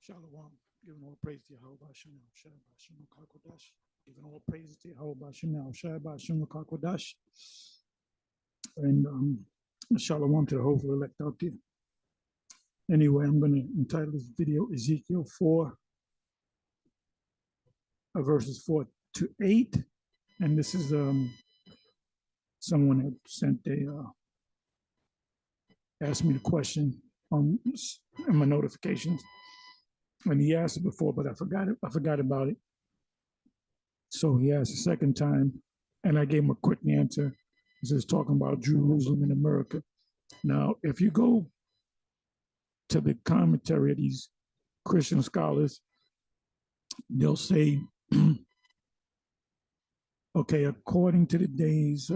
Shalom, giving all praise to Yahawah, Qadash, giving all praise to Yahawah, Qadash, and Shalom to the hopeful elect out there. Anyway, I'm going to entitle this video Ezekiel 4, verses 4 to 8, and this is someone had sent asked me the question on in my notifications. And he asked it before, but I forgot about it. So he asked a second time, and I gave him a quick answer. This is talking about Jerusalem in America. Now, if you go to the commentary of these Christian scholars, they'll say, okay, according to the days,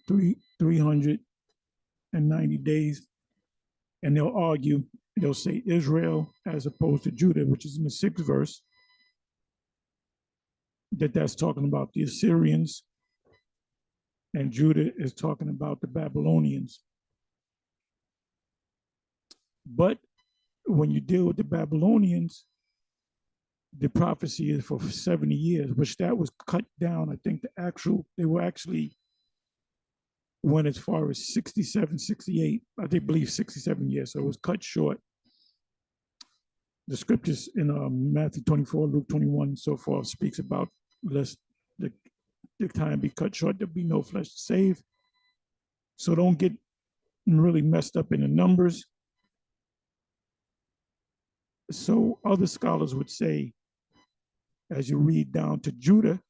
390 days, and they'll argue, they'll say Israel as opposed to Judah, which is in the 6th verse, that's talking about the Assyrians, and Judah is talking about the Babylonians. But when you deal with the Babylonians, the prophecy is for 70 years, which that was cut down. I think they were actually went as far as 67, 68, I believe 67 years, so it was cut short. The scriptures in Matthew 24, Luke 21, and so forth speaks about lest the time be cut short, there'll be no flesh to save. So don't get really messed up in the numbers. So other scholars would say, as you read down to Judah,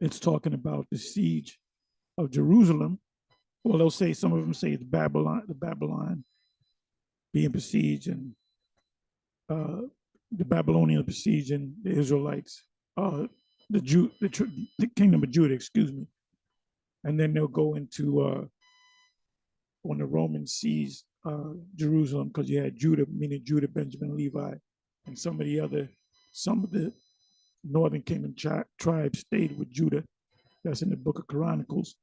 it's talking about the siege of Jerusalem. Well, they'll say, some of them say it's Babylon being besieged, and the Babylonians besieging the Israelites, the kingdom of Judah, excuse me. And then they'll go into when the Romans seized Jerusalem, because you had Judah, meaning Judah, Benjamin, Levi, and some of the northern kingdom tribes stayed with Judah. That's in the book of Chronicles.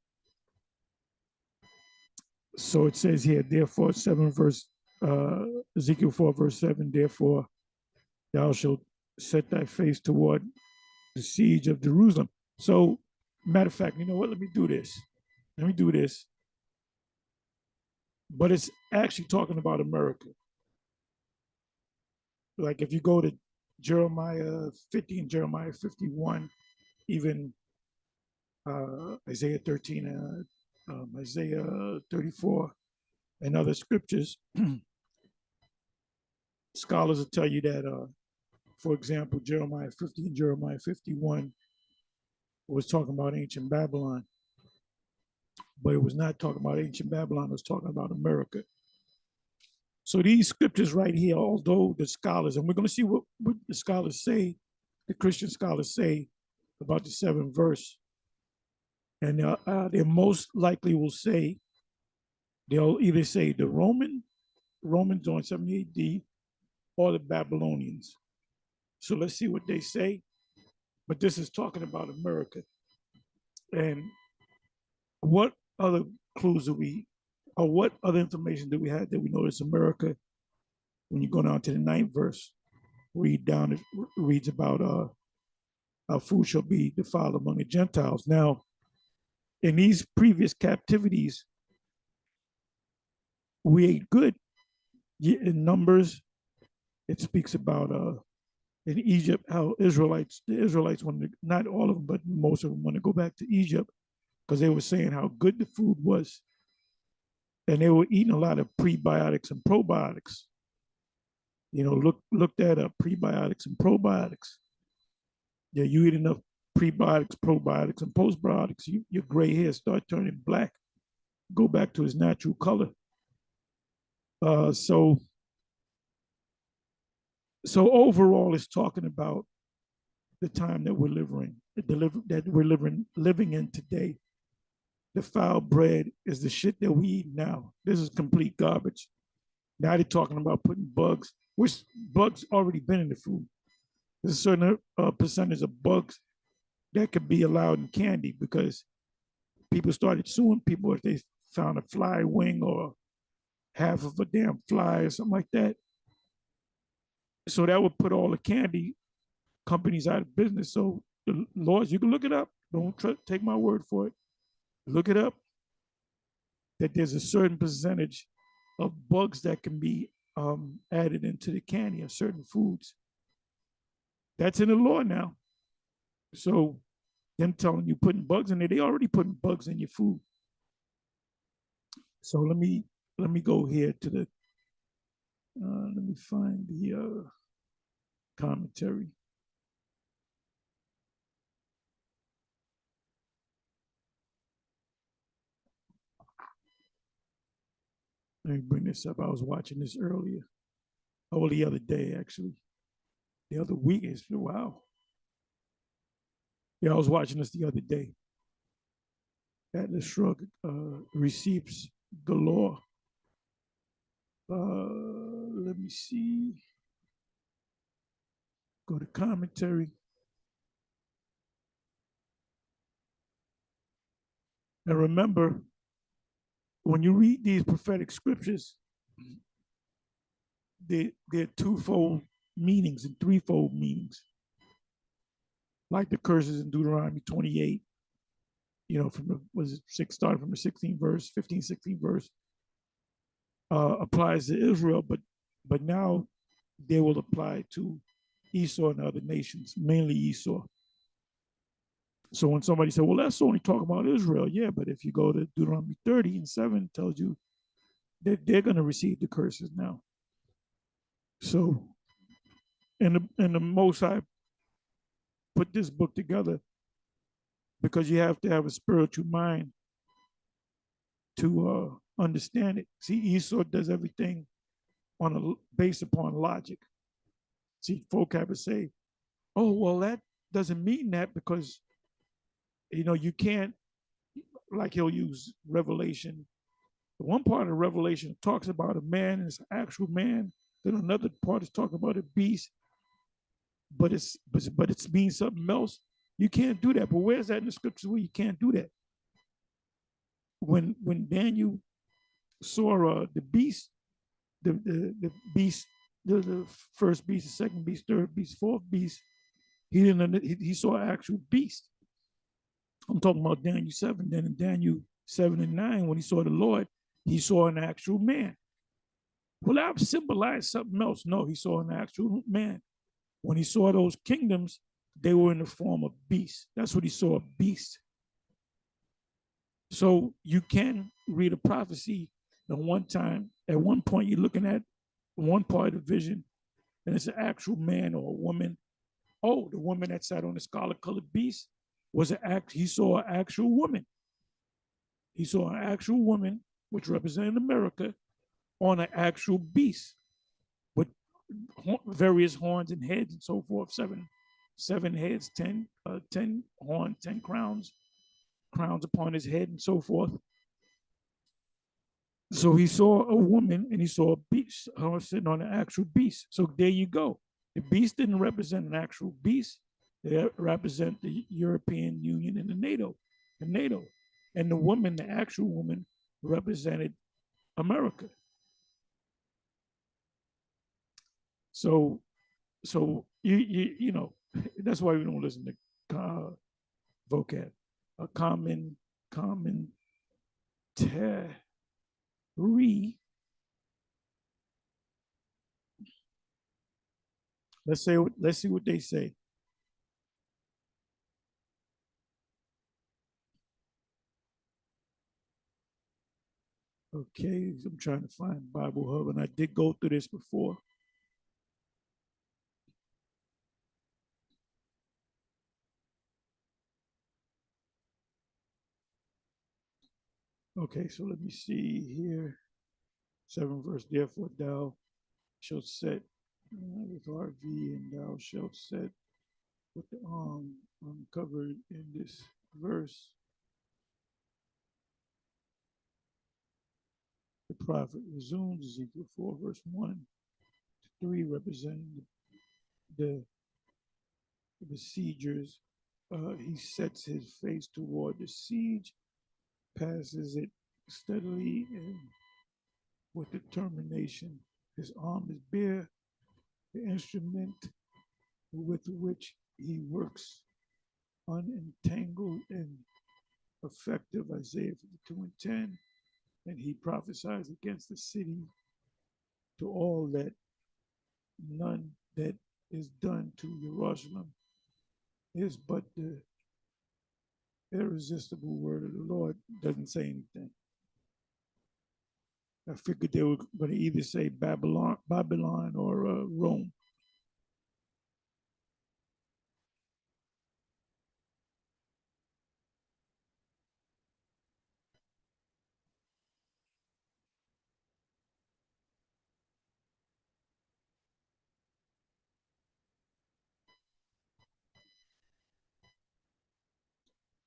So it says here, therefore, Ezekiel 4, verse 7, therefore thou shalt set thy face toward the siege of Jerusalem. So, matter of fact, you know what? Let me do this. But it's actually talking about America. Like if you go to Jeremiah 50 and Jeremiah 51, even Isaiah 13, Isaiah 34, and other scriptures, scholars will tell you that, for example, Jeremiah 50 and Jeremiah 51 was talking about ancient Babylon, but it was not talking about ancient Babylon, it was talking about America. So these scriptures right here, although the scholars, and we're going to see what the scholars say, the Christian scholars say about the 7th verse, and they most likely will say, they'll either say the Romans on 70 AD or the Babylonians. So let's see what they say. But this is talking about America. And what other clues or what other information do we have that we know it's America? When you go down to the 9th verse, read down, it reads about our food shall be defiled among the Gentiles. Now, in these previous captivities, we ate good. In Numbers, it speaks about in Egypt, how the Israelites wanted to, not all of them, but most of them want to go back to Egypt because they were saying how good the food was. And they were eating a lot of prebiotics and probiotics. You know, look that up, prebiotics and probiotics. Yeah, you eat enough prebiotics, probiotics, and postbiotics, your gray hair start turning black, go back to its natural color. So overall, it's talking about the time that we're living in today. The foul bread is the shit that we eat now. This is complete garbage. Now they're talking about putting bugs, which bugs already been in the food. There's a certain percentage of bugs that could be allowed in candy because people started suing people if they found a fly wing or half of a damn fly or something like that. So that would put all the candy companies out of business. So the laws, you can look it up. Don't take my word for it. Look it up. That there's a certain percentage of bugs that can be added into the candy of certain foods. That's in the law now. So them telling you putting bugs in there, they already putting bugs in your food. So let me go here to the let me find the commentary. Let me bring this up. I was watching this earlier. Oh, the other day, actually. The other week. It's wow. Yeah, I was watching this the other day. Atlas Shrugged, receipts galore. Let me see. Go to commentary. And remember, when you read these prophetic scriptures, they're twofold meanings and threefold meanings. Like the curses in Deuteronomy 28, you know, from the starting from the 16th verse, 15, 16th verse, applies to Israel, but now they will apply to Esau and other nations, mainly Esau. So when somebody said, well, that's only talking about Israel, yeah, but if you go to Deuteronomy 30 and 7, it tells you that they're going to receive the curses now. So, and the Most High put this book together because you have to have a spiritual mind to understand it. See, Esau does everything based upon logic. See, folk have to say, oh, well, that doesn't mean that because, you know, you can't, like he'll use Revelation. One part of Revelation talks about a man is an actual man. Then another part is talking about a beast, but it's means something else. You can't do that. But where's that in the scriptures where you can't do that? When Daniel saw the beast, the beast, the first beast, the second beast, third beast, fourth beast, he saw an actual beast. I'm talking about Daniel 7. Then in Daniel 7 and 9, when he saw the Lord, he saw an actual man. Well, that symbolized something else. No, he saw an actual man. When he saw those kingdoms, they were in the form of beasts. That's what he saw, a beast. So you can read a prophecy at one time. At one point, you're looking at one part of the vision, and it's an actual man or a woman. Oh, the woman that sat on the scarlet-colored beast he saw an actual woman. He saw an actual woman, which represented America, on an actual beast with various horns and heads and so forth. Seven heads, 10 horns, 10 crowns upon his head and so forth. So he saw a woman and he saw a beast sitting on an actual beast. So there you go. The beast didn't represent an actual beast. They represent the European Union and the NATO. And the woman, the actual woman, represented America. So you know, that's why we don't listen to vocab. A commentary. Let's see what they say. Okay, I'm trying to find Bible Hub, and I did go through this before. Okay, so let me see here. 7 verse, therefore thou shalt set with RV, and thou shalt set with the arm uncovered in this verse. The prophet resumes Ezekiel 4 verse 1 to 3, representing the besiegers. He sets his face toward the siege, passes it steadily and with determination. His arm is bare, the instrument with which he works, unentangled and effective, Isaiah 52:10. And he prophesies against the city to all that none that is done to Jerusalem is but the irresistible word of the Lord. Doesn't say anything. I figured they were going to either say Babylon or Rome.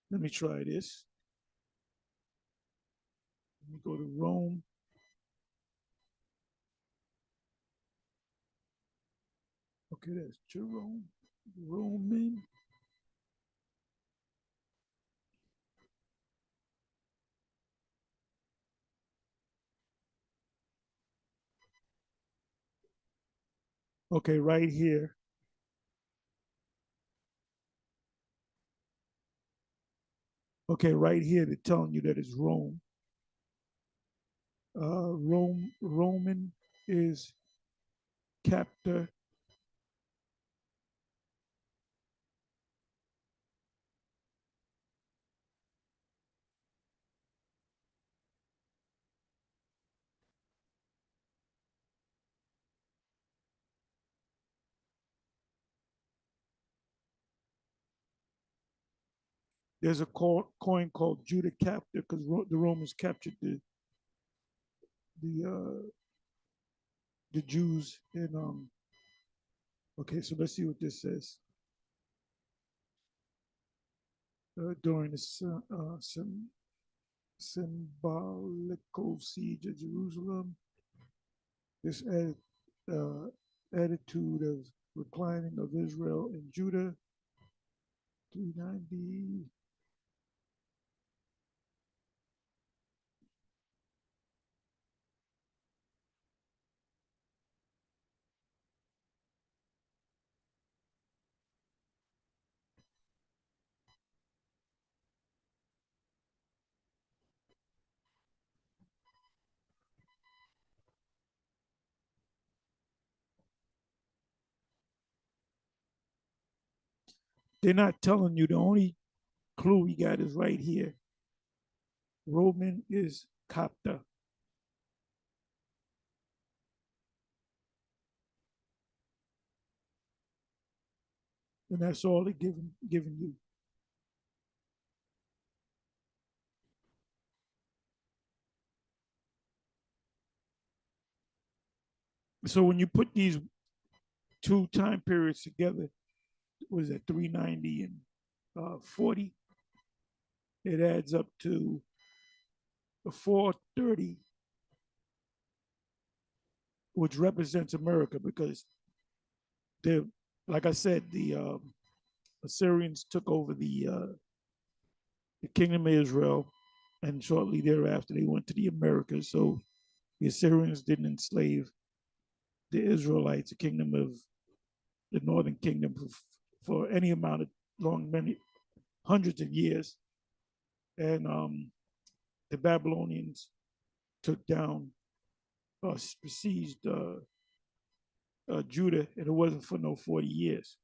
Let me try this. Let me go to Rome. Okay, that's Jerome. Roman. Okay, right here. Okay, right here, they're telling you that it's Rome. Roman is captor. There's a coin called Judah captor because the Romans captured the Jews in okay, so let's see what this says. During the symbolical siege of Jerusalem, this attitude of reclining of Israel and Judah, 390. They're not telling you. The only clue we got is right here. Roman is capta. And that's all they're giving you. So when you put these two time periods together, was it 390 and 40? It adds up to 430, which represents America because the, like I said, the Assyrians took over the kingdom of Israel, and shortly thereafter they went to the Americas. So the Assyrians didn't enslave the Israelites, the kingdom of the northern kingdom, for any amount of many hundreds of years. And the Babylonians took down, besieged Judah, and it wasn't for no 40 years.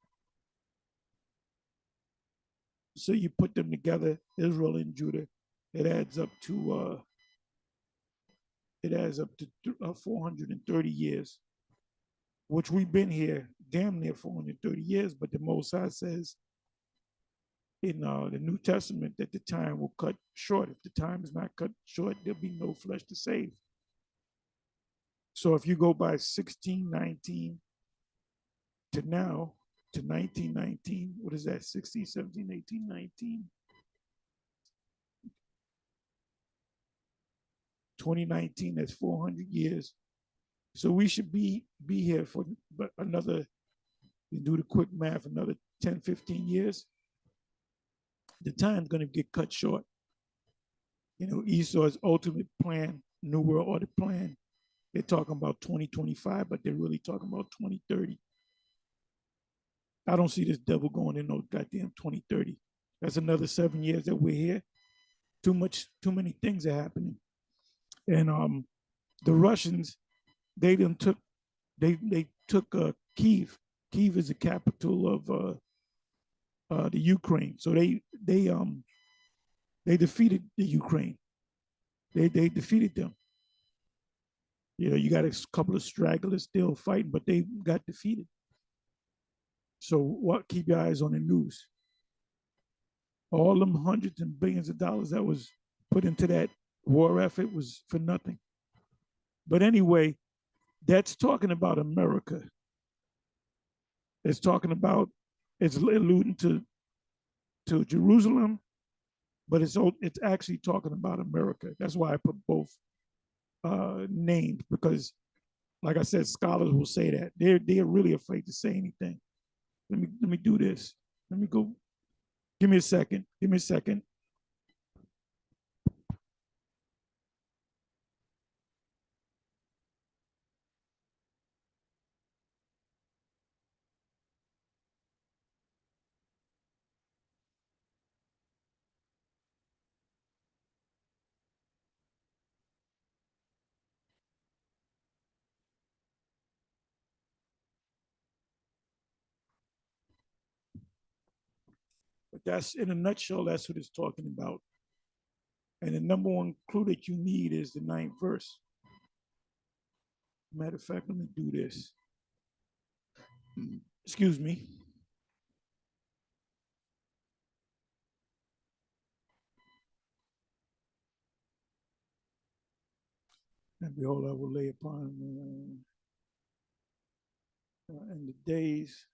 So you put them together, Israel and Judah, it adds up to 430 years, which we've been here damn near 430 years. But the Most High says in the New Testament that the time will cut short. If the time is not cut short, there'll be no flesh to save. So if you go by 1619 to now, to 1919, what is that? 16, 17, 18, 19. 2019, that's 400 years. So we should be here for another, you do the quick math, another 10, 15 years. The time's going to get cut short. You know, Esau's ultimate plan, New World Order plan, they're talking about 2025, but they're really talking about 2030. I don't see this devil going in no goddamn 2030. That's another 7 years that we're here. Too many things are happening. And the Russians, they done took they took Kiev. Kiev is the capital of the Ukraine. So they defeated the Ukraine. They defeated them. You know, you got a couple of stragglers still fighting, but they got defeated. So what? Keep your eyes on the news. All them hundreds and billions of dollars that was put into that war effort was for nothing. But anyway, that's talking about America. It's talking about, it's alluding to Jerusalem, but it's actually talking about America. That's why I put both names, because like I said, scholars will say that. They're really afraid to say anything. Let me do this. Let me go. Give me a second. Give me a second. But that's, in a nutshell, that's what it's talking about. And the number one clue that you need is the 9th verse. Matter of fact, let me do this. Excuse me. And behold, I will lay upon in the days.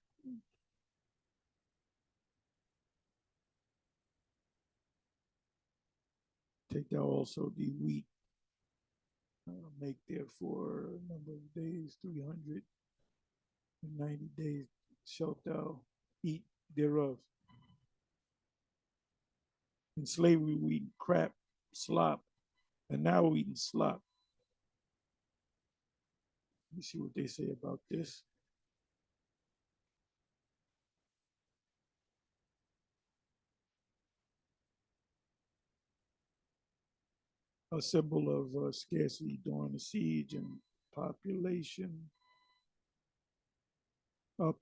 Take thou also the wheat. Make therefore a number of days, 390 days shalt thou eat thereof. In slavery, we eat crap, slop, and now we're eating slop. Let me see what they say about this. A symbol of scarcity during the siege and population,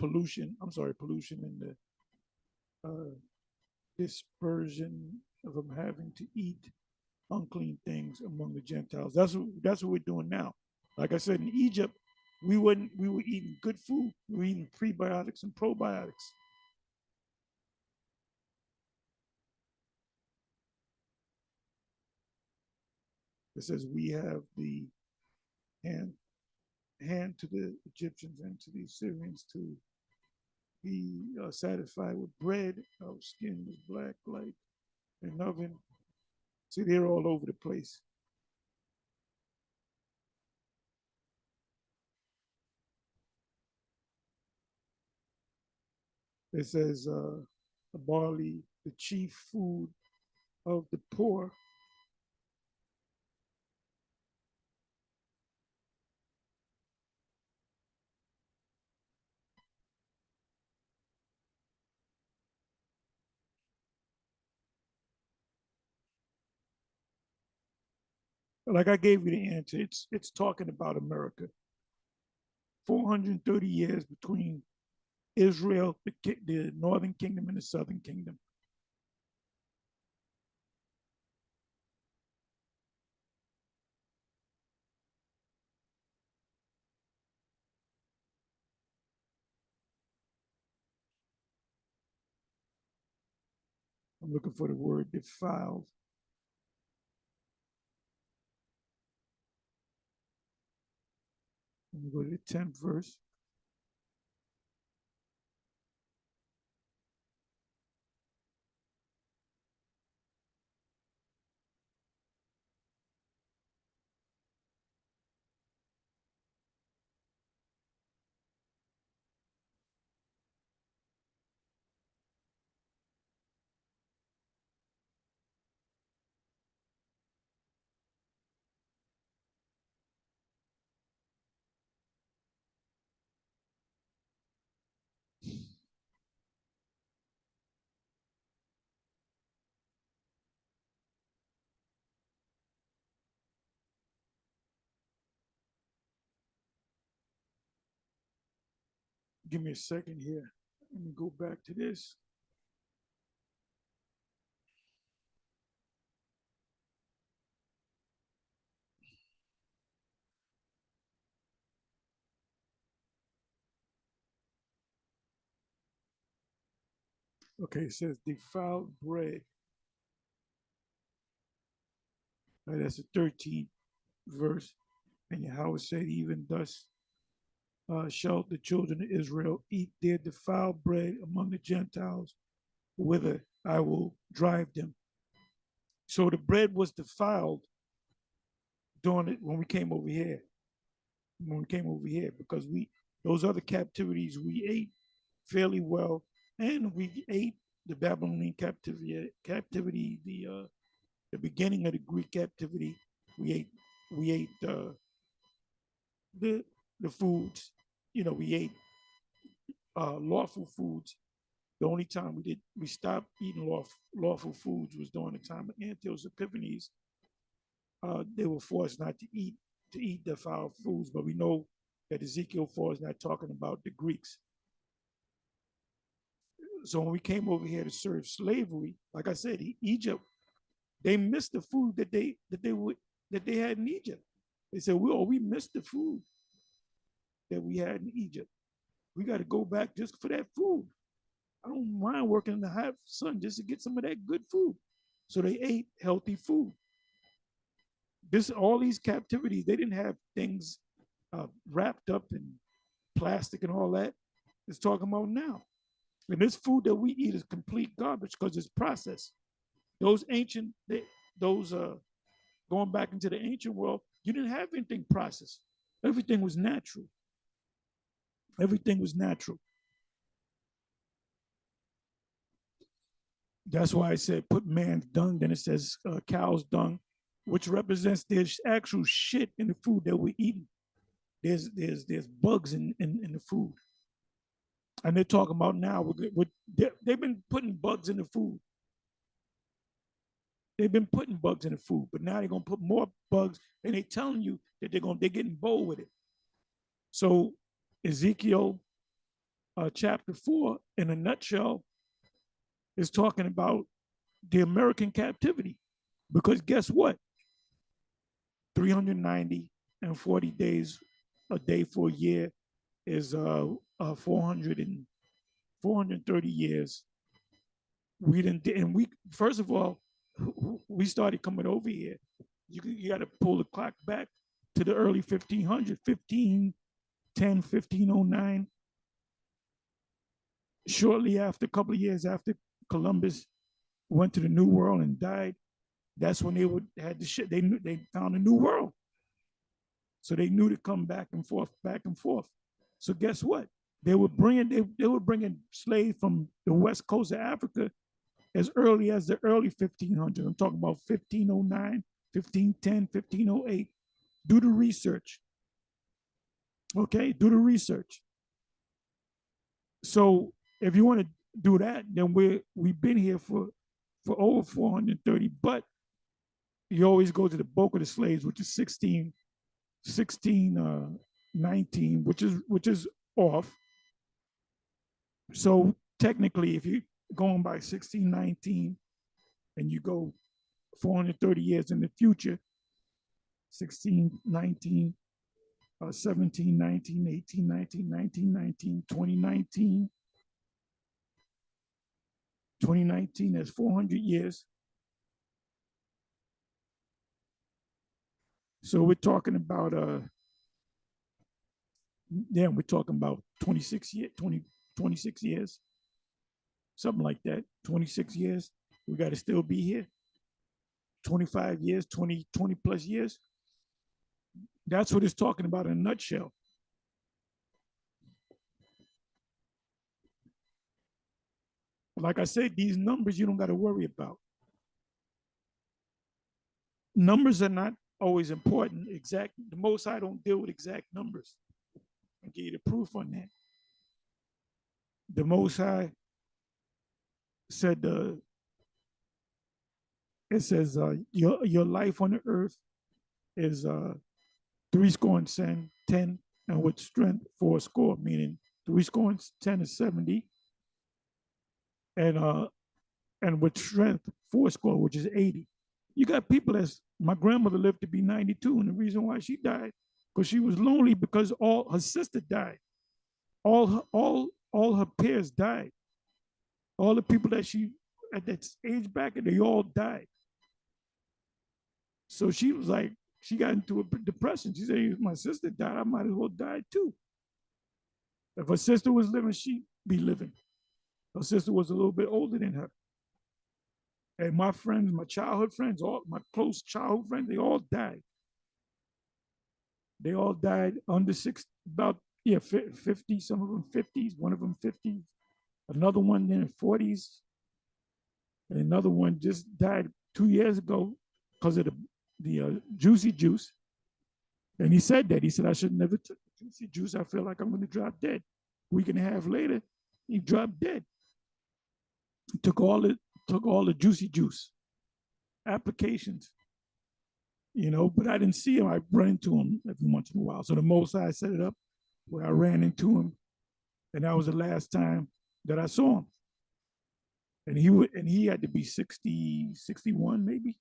pollution. I'm sorry, pollution and the dispersion of them having to eat unclean things among the Gentiles. That's what we're doing now. Like I said, in Egypt, we were eating good food. We were eating prebiotics and probiotics. It says we have the hand to the Egyptians and to the Assyrians to be satisfied with bread. Our skin was black like an oven. See, they're all over the place. It says the barley, the chief food of the poor. Like I gave you the answer. It's talking about America. 430 years between Israel, the northern kingdom, and the southern kingdom. I'm looking for the word defiled. Let me go to the 10th verse. Give me a second here. Let me go back to this. Okay, it says defiled bread. Right, that's the 13th verse. And Yahawah said, even thus shall the children of Israel eat their defiled bread among the Gentiles, whither I will drive them. So the bread was defiled during it when we came over here. Because those other captivities we ate fairly well, and we ate the Babylonian captivity, the beginning of the Greek captivity. We ate the foods. We ate lawful foods. The only time we stopped eating lawful foods was during the time of Antiochus Epiphanes. They were forced not to eat defiled foods, but we know that Ezekiel 4 is not talking about the Greeks. So when we came over here to serve slavery, like I said, Egypt, they missed the food that they had in Egypt. They said, we missed the food that we had in Egypt. We got to go back just for that food. I don't mind working in the hot sun just to get some of that good food. So they ate healthy food. All these captivities, they didn't have things wrapped up in plastic and all that. It's talking about now. And this food that we eat is complete garbage because it's processed. Those going back into the ancient world, you didn't have anything processed. Everything was natural. Everything was natural. That's why I said put man's dung, then it says cow's dung, which represents there's actual shit in the food that we're eating. There's bugs in the food. And they're talking about now, they've been putting bugs in the food. They've been putting bugs in the food, but now they're gonna put more bugs, and they're telling you that they're getting bold with it. So Ezekiel chapter 4, in a nutshell, is talking about the American captivity. Because guess what? 390 and 40 days a day for a year is 430 years. First of all, we started coming over here. You got to pull the clock back to the early 1500s, 1510, 1509. Shortly after, a couple of years after Columbus went to the New World and died, that's when they had the shit. They knew they found a new world. So they knew to come back and forth. So guess what? They were bringing slaves from the west coast of Africa as early as the early 1500s. I'm talking about 1509, 1510, 1508. Do the research. Okay, do the research. So if you want to do that, then we've been here for over 430. But you always go to the bulk of the slaves, which is 19, which is off. So technically, if you're going by 1619 and you go 430 years in the future, 1619, 1719, 1819, 1919, 2019. 2019, that's 400 years. So we're talking about we're talking about 26 years, something like that. 26 years. We got to still be here. 25 years, 20 plus years. That's what it's talking about in a nutshell. Like I said, these numbers you don't got to worry about. Numbers are not always important. The Most High don't deal with exact numbers. I'll give you the proof on that. The Most High said, it says, your life on the earth is 10, and with strength 80, meaning 3 score and 10 is 70. And with strength, 4 score, which is 80. You got people that's, my grandmother lived to be 92, and the reason why she died, because she was lonely because all her sister died. All her peers died. All the people that she, at that age bracket, they all died. So she was like, she got into a depression. She said, if my sister died, I might as well die too. If her sister was living, she'd be living. Her sister was a little bit older than her. And my friends, my childhood friends, all my close childhood friends, they all died. They all died under 60, about 50, some of them 50s, one of them 50s, another one in the 40s, and another one just died 2 years ago because of the juicy juice. And he said that. He said, I should never took the juicy juice. I feel like I'm going to drop dead. A week and a half later, he dropped dead. Took all the juicy juice applications, you know, but I didn't see him. I run into him every once in a while. So the Most High set it up where I ran into him, and that was the last time that I saw him. And he had to be 60, 61 maybe.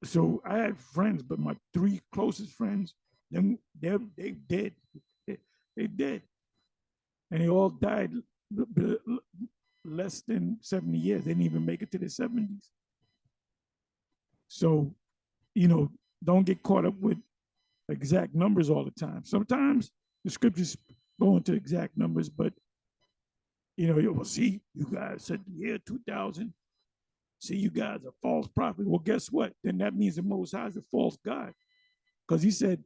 So I had friends, but my 3 closest friends, they dead. They dead. And they all died less than 70 years. They didn't even make it to their 70s. So, you know, don't get caught up with exact numbers all the time. Sometimes the scriptures go into exact numbers, but, you know, you will see, you guys said the year 2000. See, you guys are false prophets. Well, guess what? Then that means the Most High is a false God. Because he said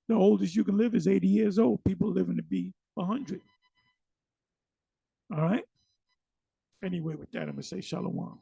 the oldest you can live is 80 years old. People living to be 100. All right? Anyway, with that, I'm going to say shalom.